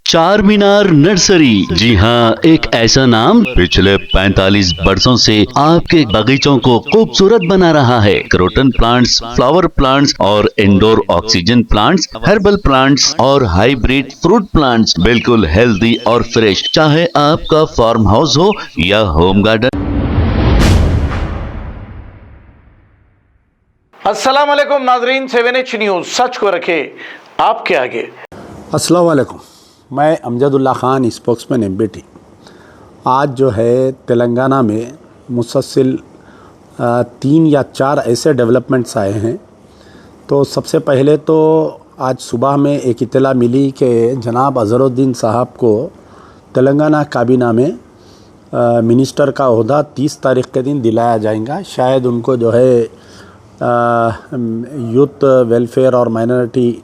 चार मीनार नर्सरी। जी हाँ, एक ऐसा नाम पिछले 45 वर्षों से आपके बगीचों को खूबसूरत बना रहा है। क्रोटन प्लांट्स, फ्लावर प्लांट्स और indoor oxygen plants, herbal plants और हाइब्रिड फ्रूट प्लांट्स, बिल्कुल हेल्दी और फ्रेश। चाहे आपका फार्म हाउस हो या होम गार्डन। अस्सलाम वालेकुम नाजरीन, 7H न्यूज़ सच को रखे आपके आगे। अस्सलाम वालेकुम, मैं अमजदुल्ला ख़ान, स्पोक्समैन एमबीटी। आज जो है तेलंगाना में मुसलसल 3 या 4 ऐसे डेवलपमेंट्स आए हैं। तो सबसे पहले तो आज सुबह में एक इत्तला मिली कि जनाब अज़हरुद्दीन साहब को तेलंगाना काबीना में मिनिस्टर का ओहदा 30 तारीख़ के दिन दिलाया जाएगा। शायद उनको जो है यूथ वेलफेयर और माइनॉरिटी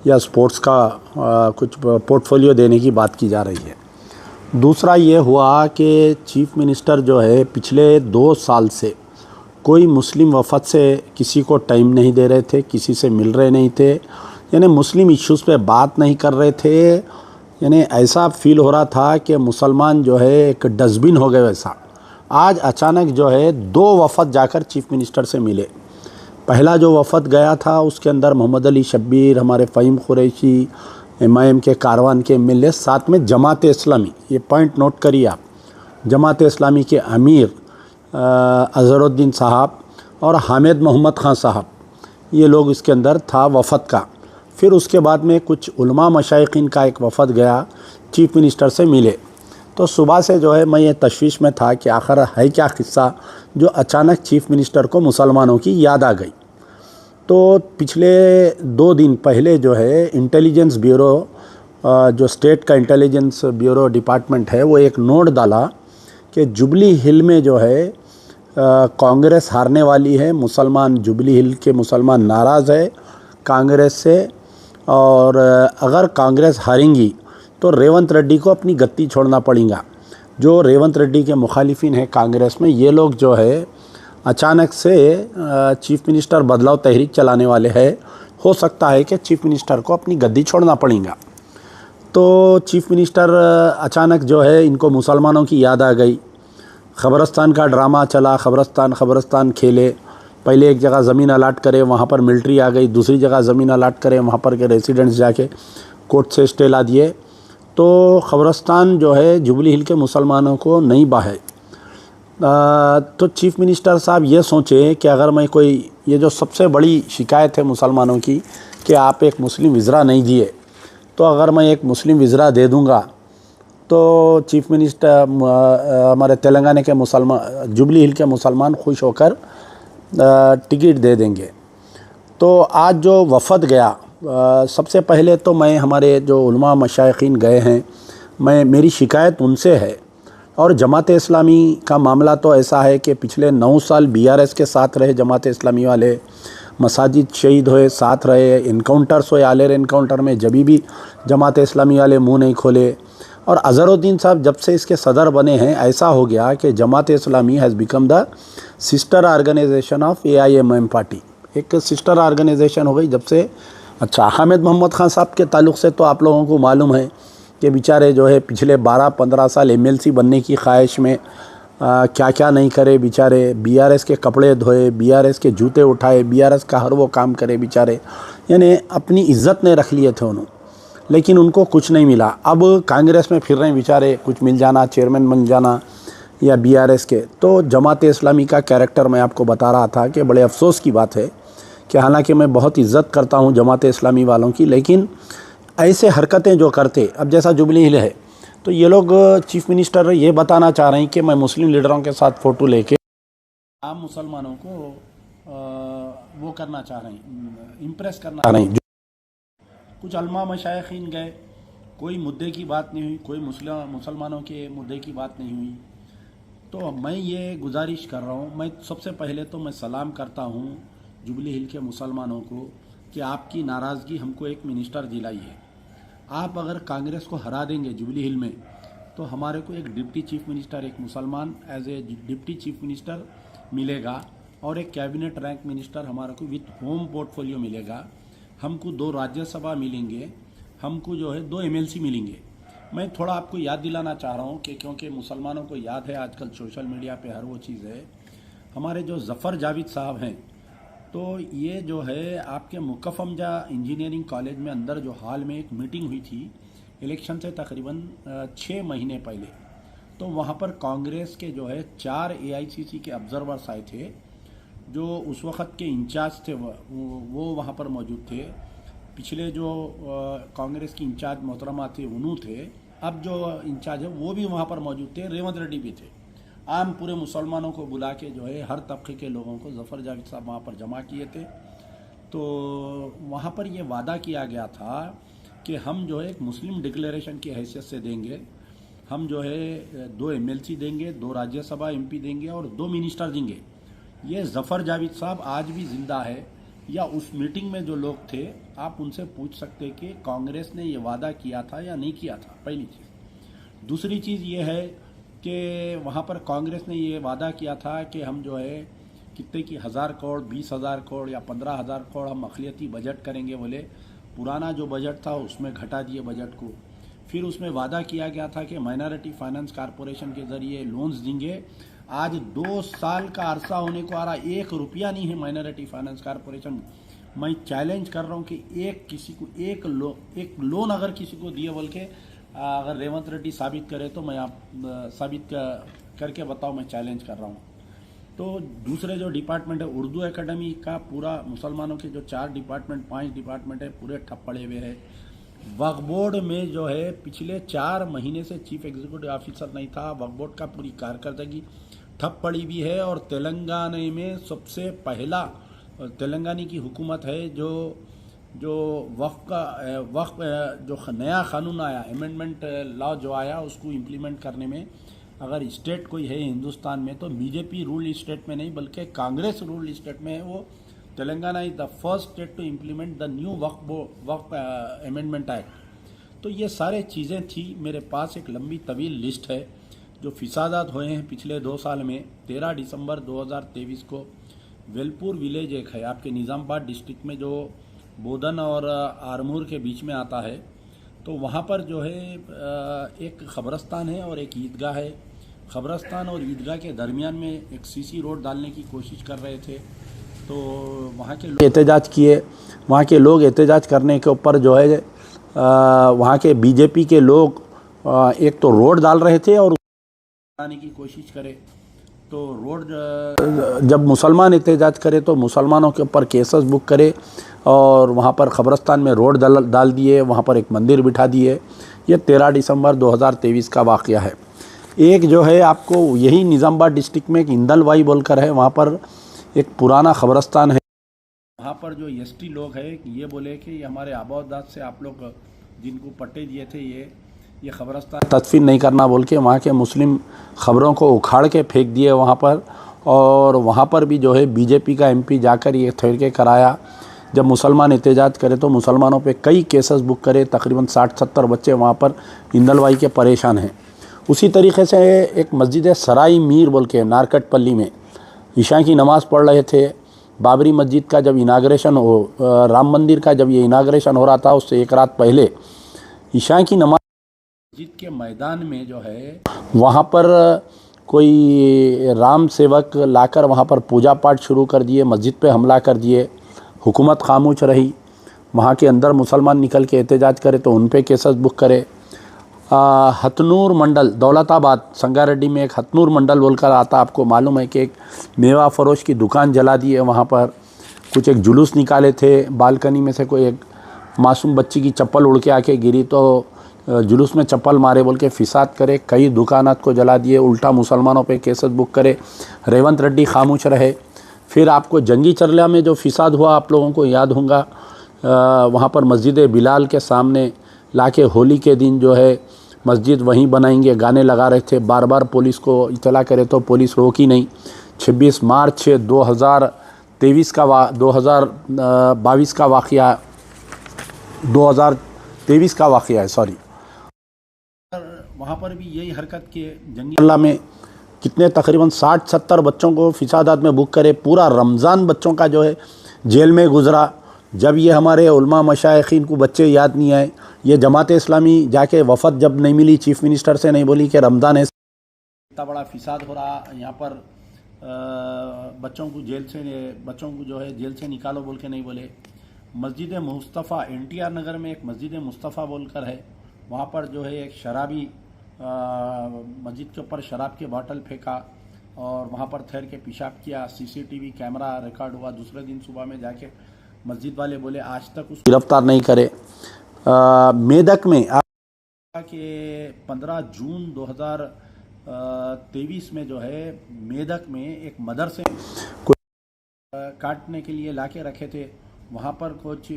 या स्पोर्ट्स का कुछ पोर्टफोलियो देने की बात की जा रही है। दूसरा ये हुआ कि चीफ़ मिनिस्टर जो है पिछले 2 साल से कोई मुस्लिम वफ़द से किसी को टाइम नहीं दे रहे थे, किसी से मिल रहे नहीं थे, यानी मुस्लिम इश्यूज़ पे बात नहीं कर रहे थे। यानी ऐसा फ़ील हो रहा था कि मुसलमान जो है एक डस्टबिन हो गए वैसा। आज अचानक जो है 2 वफ़द जाकर चीफ़ मिनिस्टर से मिले। पहला जो वफ़द गया था उसके अंदर मोहम्मद अली शब्बीर, हमारे फ़हीम कुरैशी, एमआईएम के कारवान के एमएलए, साथ में जमात इस्लामी, ये पॉइंट नोट करिए आप, जमात इस्लामी के अमीर अज़हरुद्दीन साहब और हामिद मोहम्मद ख़ान साहब, ये लोग इसके अंदर था वफ़द का। फिर उसके बाद में कुछ उलमा मशाइखीन का एक वफ़द गया, चीफ़ मिनिस्टर से मिले। तो सुबह से जो है मैं ये तशवीश में था कि आखिर है क्या क़िस्सा जो अचानक चीफ़ मिनिस्टर को मुसलमानों की याद आ गई। तो पिछले 2 दिन पहले जो है इंटेलिजेंस ब्यूरो, जो स्टेट का इंटेलिजेंस ब्यूरो डिपार्टमेंट है, वो एक नोट डाला कि जुबली हिल में जो है कांग्रेस हारने वाली है। मुसलमान, जुबली हिल के मुसलमान नाराज़ है कांग्रेस से, और अगर कांग्रेस हारेंगी तो रेवंत रेड्डी को अपनी गद्दी छोड़ना पड़ेगा। जो रेवंत रेड्डी के मुखालिफिन हैं कांग्रेस में, ये लोग जो है अचानक से चीफ़ मिनिस्टर बदलाव तहरीक चलाने वाले हैं। हो सकता है कि चीफ़ मिनिस्टर को अपनी गद्दी छोड़ना पड़ेगा। तो चीफ़ मिनिस्टर अचानक जो है, इनको मुसलमानों की याद आ गई। ख़बरस्तान का ड्रामा चला, ख़बरस्तान खेले। पहले एक जगह ज़मीन अलाट करे, वहाँ पर मिलिट्री आ गई। दूसरी जगह ज़मीन अलाट करे, वहाँ पर के रेसिडेंट्स जाके कोर्ट से स्टे ला दिए। तो ख़बरस्तान जो है जुबली हिल के मुसलमानों को नहीं बाहे। तो चीफ़ मिनिस्टर साहब ये सोचे कि अगर मैं कोई, ये जो सबसे बड़ी शिकायत है मुसलमानों की कि आप एक मुस्लिम विज़रा नहीं दिए, तो अगर मैं एक मुस्लिम विज़रा दे दूंगा तो चीफ़ मिनिस्टर, हमारे तेलंगाना के मुसलमान, जुबली हिल के मुसलमान खुश होकर टिकट दे देंगे। तो आज जो वफ़द गया, सबसे पहले तो मैं, हमारे जो उलमा मशाइखीन गए हैं, मेरी शिकायत उनसे है। और जमात इस्लामी का मामला तो ऐसा है कि पिछले 9 साल बीआरएस के साथ रहे जमात इस्लामी वाले, मसाजिद शहीद हुए, साथ रहे, इनकाउंटर्स हुए, आलेर इनकाउंटर में जब भी जमात इस्लामी वाले मुंह नहीं खोले। और अज़हरुद्दीन साहब जब से इसके सदर बने हैं, ऐसा हो गया कि Jamaat Islami has become the sister organisation of AIMM party, एक सिस्टर ऑर्गेनाइजेशन हो गई जब से। अच्छा, हामिद मोहम्मद ख़ान साहब के ताल्लुक़ से तो आप लोगों को मालूम है कि बेचारे जो है पिछले 12-15 साल MLC बनने की ख्वाहिश में क्या क्या नहीं करे बेचारे। BRS के कपड़े धोए, BRS के जूते उठाए, BRS का हर वो काम करे बेचारे, यानी अपनी इज़्ज़त ने रख लिए थे उन्होंने, लेकिन उनको कुछ नहीं मिला। अब कांग्रेस में फिर रहे हैं बेचारे, कुछ मिल जाना, चेयरमैन बन जाना या BRS के। तो जमात इस्लामी का कैरेक्टर मैं आपको बता रहा था कि बड़े अफसोस की बात है कि हालांकि मैं बहुत इज़्ज़त करता हूँ जमात इस्लामी वालों की, लेकिन ऐसे हरकतें जो करते, अब जैसा जुबली हिल है, तो ये लोग, चीफ़ मिनिस्टर ये बताना चाह रहे हैं कि मैं मुस्लिम लीडरों के साथ फ़ोटो लेके आम मुसलमानों को वो करना चाह रहे हैं, इम्प्रेस करना चाह रहे हैं। कुछ अल्मा मशाइखीन गए, कोई मुद्दे की बात नहीं हुई, कोई मुसलमानों के मुद्दे की बात नहीं हुई। तो मैं ये गुजारिश कर रहा हूँ, मैं सबसे पहले तो मैं सलाम करता हूँ जुबली हिल के मुसलमानों को कि आपकी नाराज़गी हमको एक मिनिस्टर दिलाई है। आप अगर कांग्रेस को हरा देंगे जुबली हिल में, तो हमारे को एक डिप्टी चीफ मिनिस्टर, एक मुसलमान as a deputy chief minister मिलेगा, और एक कैबिनेट रैंक मिनिस्टर हमारे को विथ होम पोर्टफोलियो मिलेगा। हमको 2 राज्यसभा मिलेंगे, हमको जो है 2 MLC मिलेंगे। मैं थोड़ा आपको याद दिलाना चाह रहा हूँ कि क्योंकि मुसलमानों को याद है आजकल सोशल मीडिया पे हर वो चीज़ है। हमारे जो ज़फ़र जावेद साहब हैं, तो ये जो है आपके मुकफ़मजा इंजीनियरिंग कॉलेज में अंदर जो हाल में एक मीटिंग हुई थी इलेक्शन से तकरीबन 6 महीने पहले, तो वहाँ पर कांग्रेस के जो है 4 एआईसीसी के ऑब्जर्वर्स आए थे। जो उस वक़्त के इंचार्ज थे वो वहाँ पर मौजूद थे। पिछले जो कांग्रेस की इंचार्ज मोहतरमा थे उन्हों थे, अब जो इंचार्ज है वो भी वहाँ पर मौजूद थे, रेवंत रेड्डी भी थे। आम पूरे मुसलमानों को बुला के जो है हर तबके के लोगों को ज़फ़र जावेद साहब वहाँ पर जमा किए थे। तो वहाँ पर ये वादा किया गया था कि हम जो है एक मुस्लिम डिक्लेरेशन की हैसियत से देंगे, हम जो है 2 एमएलसी देंगे, 2 राज्यसभा एमपी देंगे और 2 मिनिस्टर देंगे। ये ज़फ़र जावेद साहब आज भी ज़िंदा है या उस मीटिंग में जो लोग थे, आप उनसे पूछ सकते कि कांग्रेस ने ये वादा किया था या नहीं किया था, पहली चीज़। दूसरी चीज़ ये है कि वहाँ पर कांग्रेस ने ये वादा किया था कि हम जो है कितने की 1000 करोड़, 20,000 करोड़ या 15,000 करोड़ हम अक़लियती बजट करेंगे बोले। पुराना जो बजट था उसमें घटा दिए बजट को। फिर उसमें वादा किया गया था कि माइनॉरिटी फाइनेंस कॉरपोरेशन के ज़रिए लोन्स देंगे। आज 2 साल का अरसा होने को आ रहा, 1 रुपया नहीं है माइनॉरिटी फाइनेंस कॉरपोरेशन। मैं चैलेंज कर रहा हूँ कि एक लोन अगर किसी को दिए बोल के अगर रेवंत रेड्डी साबित करे तो मैं आप साबित करके बताओ, मैं चैलेंज कर रहा हूँ। तो दूसरे जो डिपार्टमेंट है उर्दू एकेडमी का, पूरा मुसलमानों के जो 4 डिपार्टमेंट 5 डिपार्टमेंट है पूरे ठप पड़े हुए हैं। वक्फ बोर्ड में जो है पिछले 4 महीने से चीफ एग्जीक्यूटिव ऑफिसर नहीं था। वक्फ बोर्ड का पूरी कारकर्दगी ठप पड़ी हुई है और तेलंगाना में सबसे पहला तेलंगाना की हुकूमत है जो वक्फ जो नया कानून आया, अमेंडमेंट लॉ जो आया, उसको इम्प्लीमेंट करने में अगर स्टेट कोई है हिंदुस्तान में तो बीजेपी रूल स्टेट में नहीं बल्कि कांग्रेस रूल स्टेट में है। वो Telangana is the first state to implement the new Waqf amendment act. तो ये सारे चीज़ें थी। मेरे पास एक लंबी तवील लिस्ट है जो फिसादात हुए हैं पिछले 2 साल में। 13 दिसंबर 2023 को वेलपुर विलेज एक है आपके निज़ामाबाद डिस्ट्रिक्ट में जो बोधन और आरमूर के बीच में आता है, तो वहाँ पर जो है एक ख़बरस्तान है और एक ईदगाह है। ख़बरस्तान और ईदगाह के दरमियान में एक सीसी रोड डालने की कोशिश कर रहे थे, तो वहाँ के लोग एहतजाज किए। वहाँ के लोग एहतजाज करने के ऊपर जो है वहाँ के बीजेपी के लोग एक तो रोड डाल रहे थे और डालने की कोशिश करे। तो रोड जब मुसलमान एहतजाज करे तो मुसलमानों के ऊपर केसेस बुक करे और वहाँ पर ख़बरस्तान में रोड डाल दिए, वहाँ पर एक मंदिर बिठा दिए। ये 13 दिसंबर 2023 का वाक़या है। एक जो है आपको यही निज़ामाबाद डिस्ट्रिक्ट में एक इंदलवाई बोलकर है, वहाँ पर एक पुराना ख़बरस्तान है। वहाँ पर जो एसटी लोग हैं ये बोले कि ये हमारे आबादात से आप लोग जिनको पट्टे दिए थे ये ख़बरस्तान तदफीन नहीं करना बोल के वहाँ के मुस्लिम ख़बरों को उखाड़ के फेंक दिए वहाँ पर। और वहाँ पर भी जो है बीजेपी का एमपी जाकर ये ठहर के कराया। जब मुसलमान एहतजाज करे तो मुसलमानों पे कई केसेस बुक करे। तकरीबन 60-70 बच्चे वहाँ पर इंदलवाई के परेशान हैं। उसी तरीके से एक मस्जिद सराय मीर बोल के नारकटपल्ली में ईशा की नमाज़ पढ़ रहे थे। बाबरी मस्जिद का जब इनाग्रेशन राम मंदिर का जब ये इनाग्रेशन हो रहा था उससे एक रात पहले ईशा की नमाज मस्जिद के मैदान में जो है वहाँ पर कोई राम सेवक लाकर वहाँ पर पूजा पाठ शुरू कर दिए, मस्जिद पे हमला कर दिए। हुकूमत खामोश रही। वहाँ के अंदर मुसलमान निकल के एहतजाज करे तो उन पे केसेस बुक करे। हथनूर मंडल दौलताबाद संगारेड्डी में एक हथनूर मंडल बोलकर आता, आपको मालूम है कि एक मेवा फरोश की दुकान जला दी है। वहाँ पर कुछ एक जुलूस निकाले थे, बालकनी में से कोई एक मासूम बच्ची की चप्पल उड़ के आके गिरी तो जुलूस में चप्पल मारे बोल के फिसाद करे, कई दुकानात को जला दिए, उल्टा मुसलमानों पे केसेस बुक करे। रेवंत रेड्डी खामोश रहे। फिर आपको जंगी चरला में जो फिसाद हुआ आप लोगों को याद होगा, वहाँ पर मस्जिद बिलाल के सामने लाके होली के दिन जो है मस्जिद वहीं बनाएंगे गाने लगा रहे थे। बार बार पुलिस को इतला करे तो पुलिस रोकी नहीं। 26 मार्च 2023 का 2022 का वाक़या 2023 का वाक़या है, सॉरी। वहाँ पर भी यही हरकत किए। जंगी चरला में कितने तकरीबन 60-70 बच्चों को फिसादात में बुक करे। पूरा रमज़ान बच्चों का जो है जेल में गुजरा। जब ये हमारे उलमा मशाइखीन को बच्चे याद नहीं आए, ये जमात इस्लामी जाके वफद जब नहीं मिली, चीफ मिनिस्टर से नहीं बोली कि रमज़ान है, इतना बड़ा फिसाद हो रहा यहाँ पर, बच्चों को जो है जेल से निकालो बोल के नहीं बोले। मस्जिद मुस्तफ़ा NTR नगर में एक मस्जिद मुस्तफ़ा बोलकर है, वहाँ पर जो है एक शराबी मस्जिद के ऊपर शराब के बॉटल फेंका और वहाँ पर ठहर के पेशाब किया। CCTV कैमरा रिकॉर्ड हुआ। दूसरे दिन सुबह में जाके मस्जिद वाले बोले आज तक उसको गिरफ्तार नहीं करे। मेदक में कि 15 जून 2023 में जो है मेदक में एक मदरसे काटने के लिए लाके रखे थे, वहाँ पर कुछ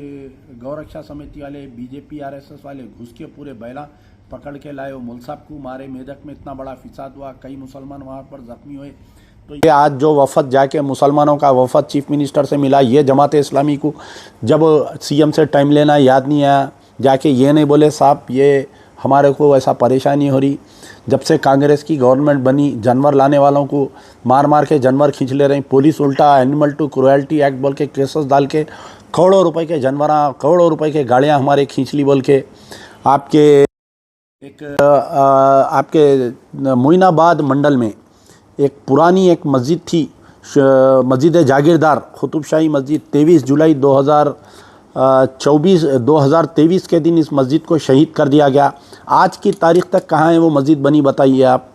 गौरक्षा समिति वाले, BJP RSS वाले घुस के पूरे बैला पकड़ के लाए, मौल साहब को मारे। मेदक में इतना बड़ा फिसाद हुआ, कई मुसलमान वहाँ पर जख्मी हुए। तो ये आज जो वफद जाके मुसलमानों का वफद चीफ मिनिस्टर से मिला, ये जमात इस्लामी को जब CM से टाइम लेना याद नहीं आया, जाके ये नहीं बोले साहब ये हमारे को ऐसा परेशानी हो रही, जब से कांग्रेस की गवर्नमेंट बनी जानवर लाने वालों को मार मार के जानवर खींच ले रही, पुलिस उल्टा एनिमल टू क्रुएल्टी एक्ट बोल के केसेस डाल के करोड़ों रुपए के जानवर, करोड़ों रुपए के गाड़ियाँ हमारे खींच ली बोल के। आपके मोइनाबाद मंडल में एक पुरानी एक मस्जिद थी, मस्जिद जागीरदार कुतुबशाही मस्जिद, 23 जुलाई 2023 के दिन इस मस्जिद को शहीद कर दिया गया। आज की तारीख तक कहाँ है वो मस्जिद बनी, बताइए आप।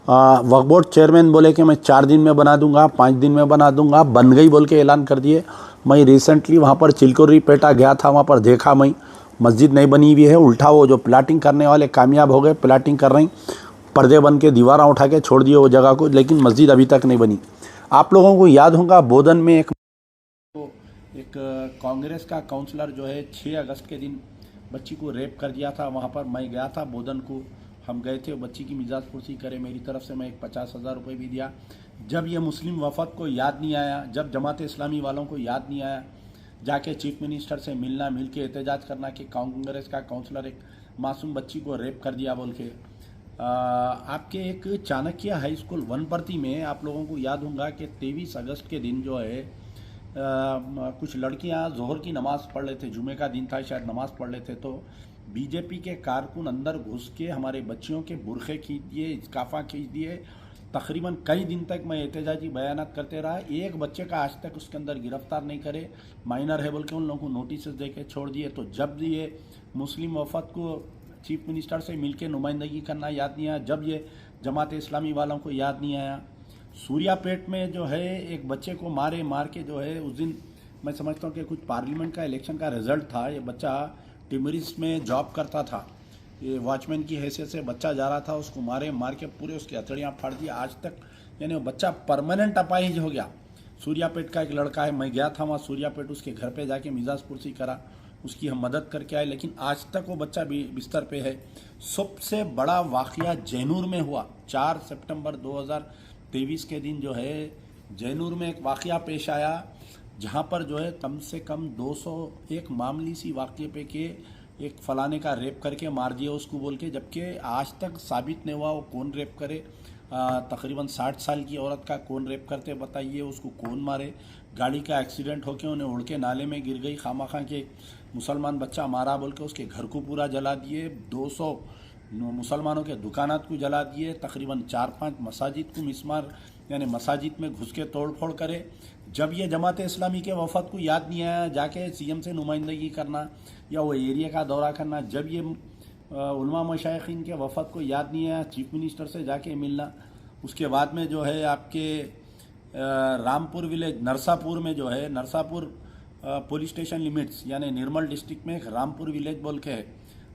वक्फ बोर्ड चेयरमैन बोले कि मैं 4 दिन में बना दूंगा, 5 दिन में बना दूंगा, बन गई बोल के ऐलान कर दिए। मैं रिसेंटली वहाँ पर चिलकोरी पेटा गया था, वहाँ पर देखा मैं मस्जिद नहीं बनी हुई है, उल्टा वो जो प्लाटिंग करने वाले कामयाब हो गए, प्लाटिंग कर रही, पर्दे बन के दीवारें उठा के छोड़ दिए वो जगह को, लेकिन मस्जिद अभी तक नहीं बनी। आप लोगों को याद होगा बोधन में एक कांग्रेस का काउंसलर जो है 6 अगस्त के दिन बच्ची को रेप कर दिया था। वहाँ पर मैं गया था बोधन को, हम गए थे, बच्ची की मिजाज पुरसी करे, मेरी तरफ से मैं एक 50,000 रुपये भी दिया। जब ये मुस्लिम वफद को याद नहीं आया, जब जमात इस्लामी वालों को याद नहीं आया जाके चीफ मिनिस्टर से मिलना, मिल के एहतजाज करना कि कांग्रेस का काउंसलर एक मासूम बच्ची को रेप कर दिया बोल के। आपके एक चाणक्य हाई स्कूल वनपर्ती में आप लोगों को याद होगा कि 23 अगस्त के दिन जो है कुछ लड़कियां जोहर की नमाज़ पढ़ रहे थे, जुमे का दिन था शायद, नमाज़ पढ़ रहे थे, तो बीजेपी के कारकुन अंदर घुस के हमारे बच्चियों के बुरखे खींच दिए, इस्काफ़ा खींच दिए। तकरीबन कई दिन तक मैं एहतजाजी बयानात करते रहा, एक बच्चे का आज तक उसके अंदर गिरफ्तार नहीं करे, माइनर है बोल के उन लोगों को नोटिस दे के छोड़ दिए। तो जब ये मुस्लिम वफद को चीफ मिनिस्टर से मिल के नुमाइंदगी करना याद नहीं आया, जब ये जमात इस्लामी वालों को याद नहीं आया। सूर्यापेट में जो है एक बच्चे को मार के जो है, उस दिन मैं समझता हूँ कि कुछ पार्लियामेंट का इलेक्शन का रिजल्ट था, ये बच्चा टिमरिस में जॉब करता था, ये वॉचमैन की हैसियत से बच्चा जा रहा था, उसको मार के पूरे उसकी हथेलियाँ फाड़ दी। आज तक यानी वो बच्चा परमानेंट अपाहिज हो गया। सूर्यापेट का एक लड़का है, मैं गया था वहाँ सूर्यापेट, उसके घर पे जाके मिजाज पुरसी करा, उसकी हम मदद करके आए, लेकिन आज तक वो बच्चा बिस्तर पे है। सबसे बड़ा वाक़या जैनूर में हुआ 4 सितंबर 2023 के दिन जो है जैनूर में एक वाक़या पेश आया, जहाँ पर जो है कम से कम 201 मामूली सी वाक़े पे के एक फलाने का रेप करके मार दिया उसको बोल के, जबकि आज तक साबित नहीं हुआ वो कौन रेप करे। तकरीबन 60 साल की औरत का कौन रेप करते बताइए, उसको कौन मारे। गाड़ी का एक्सीडेंट होके उन्हें उड़ के नाले में गिर गई, खामाखा के मुसलमान बच्चा मारा बोल के उसके घर को पूरा जला दिए, 200 मुसलमानों के दुकानात को जला दिए, तकरीबन 4-5 मसाजिद को मिसमार यानी मसाजिद में घुस के तोड़ फोड़ करे। जब ये जमात इस्लामी के वफद को याद नहीं आया जाके CM से नुमाइंदगी करना या वो एरिया का दौरा करना, जब ये उलमा मशाइखीन के वफद को याद नहीं आया चीफ मिनिस्टर से जाके मिलना, उसके बाद में जो है आपके रामपुर विलेज नरसापुर में जो है, नरसापुर पुलिस स्टेशन लिमिट्स यानी निर्मल डिस्ट्रिक्ट में एक रामपुर विलेज बोल के है,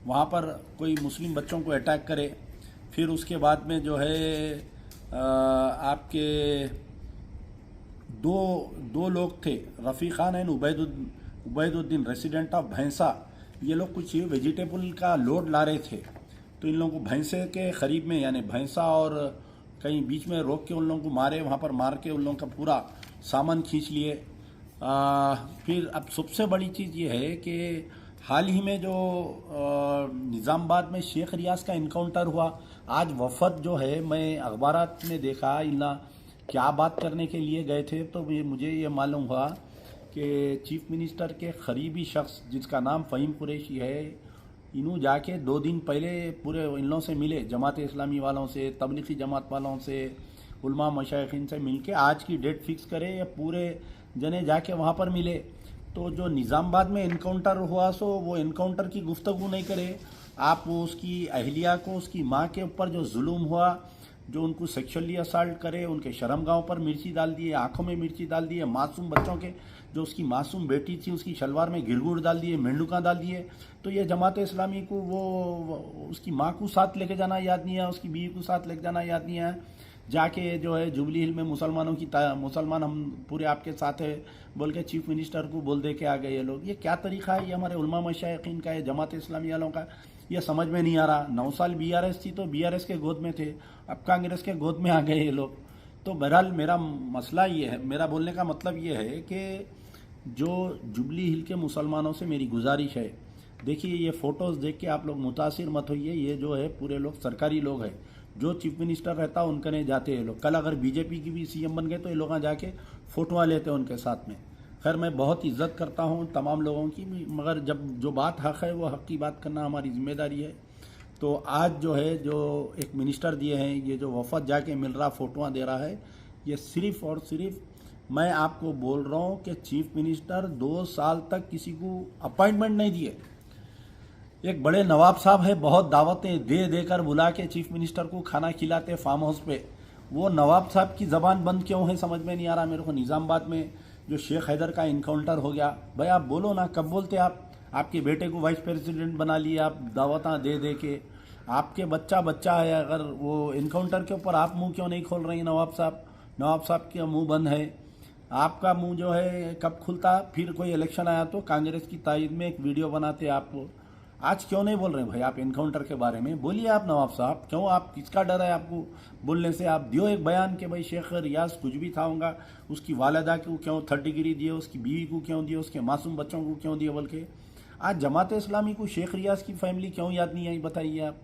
वहाँ पर कोई मुस्लिम बच्चों को अटैक करे। फिर उसके बाद में जो है आपके दो लोग थे, Rafi Khan and Ubaiduddin resident of Bhainsa, ये लोग कुछ वेजिटेबल का लोड ला रहे थे, तो इन लोगों को भैंसे के करीब में यानी भैंसा और कहीं बीच में रोक के उन लोगों को मारे, वहाँ पर मार के उन लोगों का पूरा सामान खींच लिए। फिर अब सबसे बड़ी चीज़ ये है कि हाल ही में जो निज़ामाबाद में शेख रियाज का इनकाउंटर हुआ, आज वफद जो है, मैं अखबारात में देखा इन्ना क्या बात करने के लिए गए थे, तो मुझे ये मालूम हुआ कि चीफ मिनिस्टर के करीबी शख्स जिसका नाम फ़हीम कुरैशी है, इन्हों जाके 2 दिन पहले पूरे इन लोगों से मिले, जमात इस्लामी वालों से, तबलीगी जमात वालों से, उलमा मशाइखिन से मिलके आज की डेट फिक्स करे, या पूरे जने जाके वहाँ पर मिले। तो जो निज़ामाबाद में इनकाउंटर हुआ सो वो इनकाउंटर की गुफ्तगू नहीं करे, आप वो उसकी अहलिया को, उसकी माँ के ऊपर जो जुल्म हुआ, जो उनको सेक्सुअली असाल्ट करे, उनके शर्मगाहों पर मिर्ची डाल दिए, आंखों में मिर्ची डाल दिए, मासूम बच्चों के, जो उसकी मासूम बेटी थी उसकी शलवार में गिरगुड़ डाल दिए, मेंढुका डाल दिए। तो ये जमात इस्लामी को वो उसकी माँ को साथ लेके जाना याद नहीं है, उसकी बीवी को साथ लेके जाना याद नहीं है, जाके जो है जुबली हिल में मुसलमान हम पूरे आपके साथ है बोल के चीफ मिनिस्टर को बोल दे के आ गए ये लोग। ये क्या तरीका है? ये हमारे उलमा मशाइखिन का है, जमात इस्लामी वालों का, ये समझ में नहीं आ रहा। 9 साल बीआरएस थी तो बीआरएस के गोद में थे, अब कांग्रेस के गोद में आ गए ये लोग। तो बहरहाल मेरा मसला ये है, मेरा बोलने का मतलब ये है कि जो जुबली हिल के मुसलमानों से मेरी गुजारिश है, देखिए ये फ़ोटोज़ देख के आप लोग मुतासिर मत होइए। ये जो है पूरे लोग सरकारी लोग हैं, जो चीफ मिनिस्टर रहता उनके नहीं जाते ये लोग। कल अगर बीजेपी की भी सीएम बन गए तो ये लोग जाके फ़ोटोआँ लेते हैं उनके साथ में। खैर मैं बहुत इज्जत करता हूँ तमाम लोगों की, मगर जब जो बात हक़ है वो हक़ की बात करना हमारी जिम्मेदारी है। तो आज जो है जो एक मिनिस्टर दिए हैं, ये जो वफद जाके मिल रहा, फ़ोटोआँ दे रहा है, ये सिर्फ़ और सिर्फ मैं आपको बोल रहा हूँ कि चीफ मिनिस्टर 2 साल तक किसी को अपॉइंटमेंट नहीं दिए। एक बड़े नवाब साहब है, बहुत दावतें दे देकर बुला के चीफ मिनिस्टर को खाना खिलाते फार्म हाउस पे। वो नवाब साहब की ज़बान बंद क्यों है समझ में नहीं आ रहा मेरे को। निज़ामाबाद में जो शेख हैदर का इनकाउंटर हो गया, भाई आप बोलो ना, कब बोलते आप? आपके बेटे को वाइस प्रेसिडेंट बना लिया आप दावतां दे दे के। आपके बच्चा है, अगर वो इनकाउंटर के ऊपर आप मुंह क्यों नहीं खोल रही नवाब साहब? नवाब साहब का मुंह बंद है, आपका मुंह जो है कब खुलता? फिर कोई इलेक्शन आया तो कांग्रेस की तायद में एक वीडियो बनाते आप। आज क्यों नहीं बोल रहे भाई आप इनकाउंटर के बारे में? बोलिए आप नवाब साहब, क्यों आप, किसका डर है आपको बोलने से? आप दियो एक बयान कि भाई शेख रियाज कुछ भी था होगा, उसकी वालिदा को क्यों 3rd डिग्री दिए, उसकी बीवी को क्यों दिए, उसके मासूम बच्चों को क्यों दिए बोल के। आज जमात इस्लामी को शेख रियाज की फैमिली क्यों याद नहीं आई बताइए आप।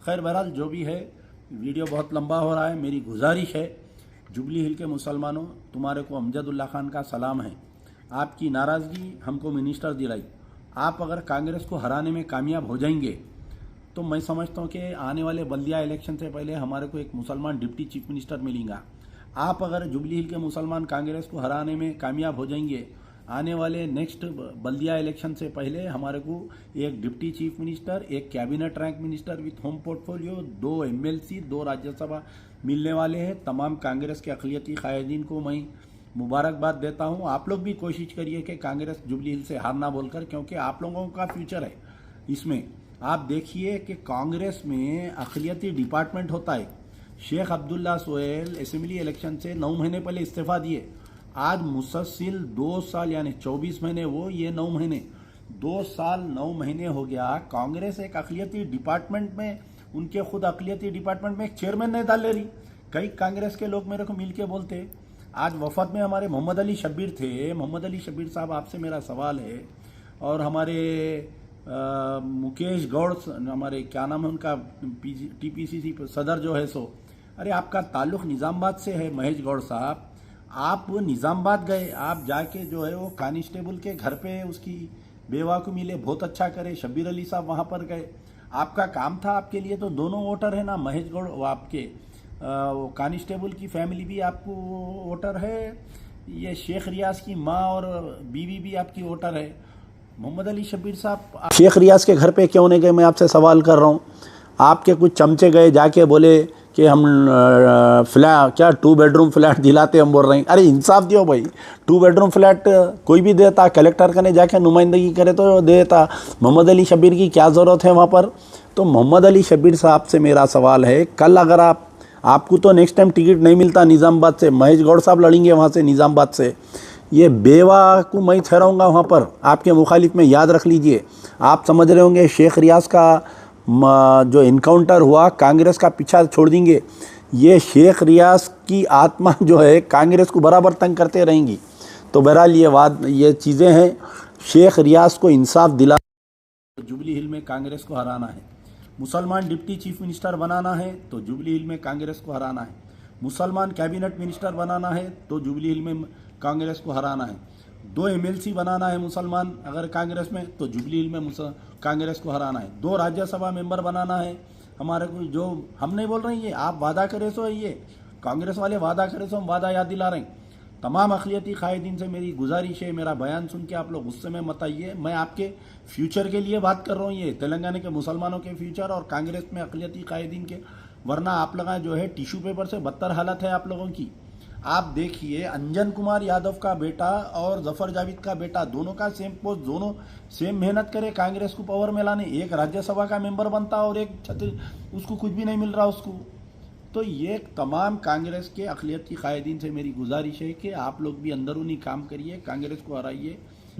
खैर बहरहाल जो भी है, वीडियो बहुत लंबा हो रहा है। मेरी गुजारिश है जुबली हिल के मुसलमानों, तुम्हारे को अमजदुल्ला खान का सलाम है। आपकी नाराज़गी हमको मिनिस्टर दिलाई, आप अगर कांग्रेस को हराने में कामयाब हो जाएंगे तो मैं समझता हूँ कि आने वाले बल्दिया इलेक्शन से पहले हमारे को एक मुसलमान डिप्टी चीफ मिनिस्टर मिलेगा। आप अगर जुबली हिल के मुसलमान कांग्रेस को हराने में कामयाब हो जाएंगे, आने वाले नेक्स्ट बल्दिया इलेक्शन से पहले हमारे को एक डिप्टी चीफ मिनिस्टर, एक cabinet rank minister with home portfolio, 2 MLC, 2 Rajya Sabha मिलने वाले हैं। तमाम कांग्रेस के अक़लियती कायदीन को मैं मुबारकबाद देता हूं। आप लोग भी कोशिश करिए कि कांग्रेस जुबली हिल से हारना बोलकर, क्योंकि आप लोगों का फ्यूचर है इसमें। आप देखिए कि कांग्रेस में अक़लियती डिपार्टमेंट होता है। शेख अब्दुल्ला सोहेल असेंबली इलेक्शन से 9 महीने पहले इस्तीफ़ा दिए, आज मुसलसिल 2 साल यानी 24 महीने वो, ये 9 महीने, 2 साल 9 महीने हो गया। कांग्रेस एक अक़लियती डिपार्टमेंट में, उनके खुद अक़लियती डिपार्टमेंट में एक चेयरमैन नहीं डाल ले रही। कई कांग्रेस के लोग मेरे को मिल के बोलते, आज वफद में हमारे मोहम्मद अली शब्बीर थे। मोहम्मद अली शब्बीर साहब, आपसे मेरा सवाल है, और हमारे मुकेश गौड़, हमारे क्या नाम है उनका, TPCC सदर जो है सो, अरे आपका ताल्लुक़ निज़ामाबाद से है महेश गौड़ साहब। आप निज़ामाबाद गए, आप जाके जो है वो कांस्टेबल के घर पे उसकी बेवा को मिले, बहुत अच्छा करे। शब्बीर अली साहब वहाँ पर गए, आपका काम था, आपके लिए तो दोनों वोटर है ना, महेश गौड़ वो आपके वो कांस्टेबल की फैमिली भी आपको वोटर है, ये शेख रियाज की माँ और बीवी भी आपकी वोटर है। मोहम्मद अली शब्बीर साहब शेख रियाज के घर पे क्यों नहीं गए? मैं आपसे सवाल कर रहा हूँ। आपके कुछ चमचे गए, जाके बोले कि हम क्या 2 बेडरूम फ्लैट दिलाते, हम बोल रहे हैं। अरे इंसाफ दियो भाई, 2 बेडरूम फ्लैट कोई भी देता, कलेक्टर कने जाके नुमाइंदगी करे तो देता। मोहम्मद अली शब्बीर की क्या ज़रूरत है वहाँ पर? तो मोहम्मद अली शब्बीर साहब से मेरा सवाल है, कल अगर आपको तो नेक्स्ट टाइम टिकट नहीं मिलता निज़ामाबाद से, महेश गौड़ साहब लड़ेंगे वहाँ से निज़ामाबाद से, ये बेवा को मैं ठहराऊँगा वहाँ पर आपके मुखालिफ में। याद रख लीजिए, आप समझ रहे होंगे शेख रियाज का जो इनकाउंटर हुआ, कांग्रेस का पीछा छोड़ देंगे। ये शेख रियाज की आत्मा जो है कांग्रेस को बराबर तंग करते रहेंगी। तो बहरहाल ये चीज़ें हैं। शेख रियाज को इंसाफ दिला, जुबली हिल में कांग्रेस को हराना है। मुसलमान डिप्टी चीफ मिनिस्टर बनाना है तो जुबली हिल में कांग्रेस को हराना है। मुसलमान कैबिनेट मिनिस्टर बनाना है तो जुबली हिल में कांग्रेस को हराना है। 2 MLC बनाना है मुसलमान अगर कांग्रेस में तो जुबली हिल में कांग्रेस को हराना है, 2 राज्यसभा मेंबर बनाना है हमारे को, जो हम नहीं बोल रहे हैं, ये आप वादा करे सो ये कांग्रेस वाले वादा करे सो हम वादा याद दिला रहे हैं। तमाम अक़लियती कायदीन से मेरी गुजारिश है, मेरा बयान सुन के आप लोग गुस्से में मत आइए, मैं आपके फ्यूचर के लिए बात कर रहा हूँ, ये तेलंगाना के मुसलमानों के फ्यूचर और कांग्रेस में अक़लियती कायदीन के, वरना आप लोग जो है टिश्यू पेपर से बदतर हालत है आप लोगों की। आप देखिए अंजन कुमार यादव का बेटा और जफर जावेद का बेटा दोनों का सेम पोस्ट, दोनों सेम मेहनत करे कांग्रेस को पावर में लाने, एक राज्यसभा का मेंबर बनता और एक छत्र, उसको कुछ भी नहीं मिल रहा उसको। तो ये तमाम कांग्रेस के अक़लियती कायदीन से मेरी गुजारिश है कि आप लोग भी अंदरूनी काम करिए, कांग्रेस को हराइए,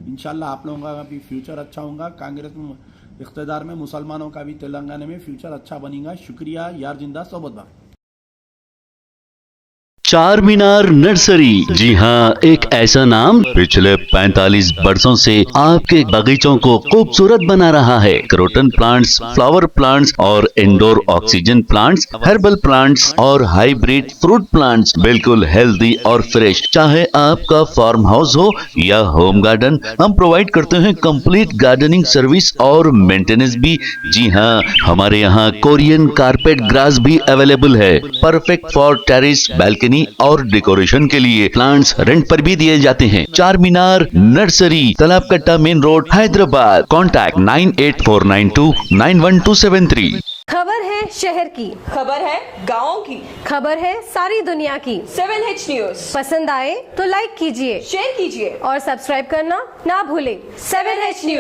इंशाल्लाह आप लोगों का भी फ्यूचर अच्छा होगा। कांग्रेस में इक़्तिदार में मुसलमानों का भी तेलंगाना में फ्यूचर अच्छा बनेगा। शुक्रिया, यार जिंदा सोबत बात। चार मीनार नर्सरी, जी हाँ, एक ऐसा नाम पिछले 45 वर्षों से आपके बगीचों को खूबसूरत बना रहा है। क्रोटन प्लांट्स, फ्लावर प्लांट्स और indoor oxygen plants, herbal plants और हाइब्रिड फ्रूट प्लांट्स, बिल्कुल हेल्दी और फ्रेश। चाहे आपका फार्म हाउस हो या होम गार्डन, हम प्रोवाइड करते हैं कंप्लीट गार्डनिंग सर्विस और मेंटेनेंस भी। जी हाँ, हमारे यहाँ कोरियन कारपेट ग्रास भी अवेलेबल है, परफेक्ट फॉर टेरेस, बालकनी और डेकोरेशन के लिए। प्लांट्स रेंट पर भी दिए जाते हैं। चार मीनार नर्सरी, तालाब कट्टा मेन रोड, हैदराबाद। कॉन्टैक्ट 9849291273। खबर है शहर की, खबर है गाँव की, खबर है सारी दुनिया की। 7H न्यूज पसंद आए तो लाइक कीजिए, शेयर कीजिए और सब्सक्राइब करना ना भूलें। 7H news.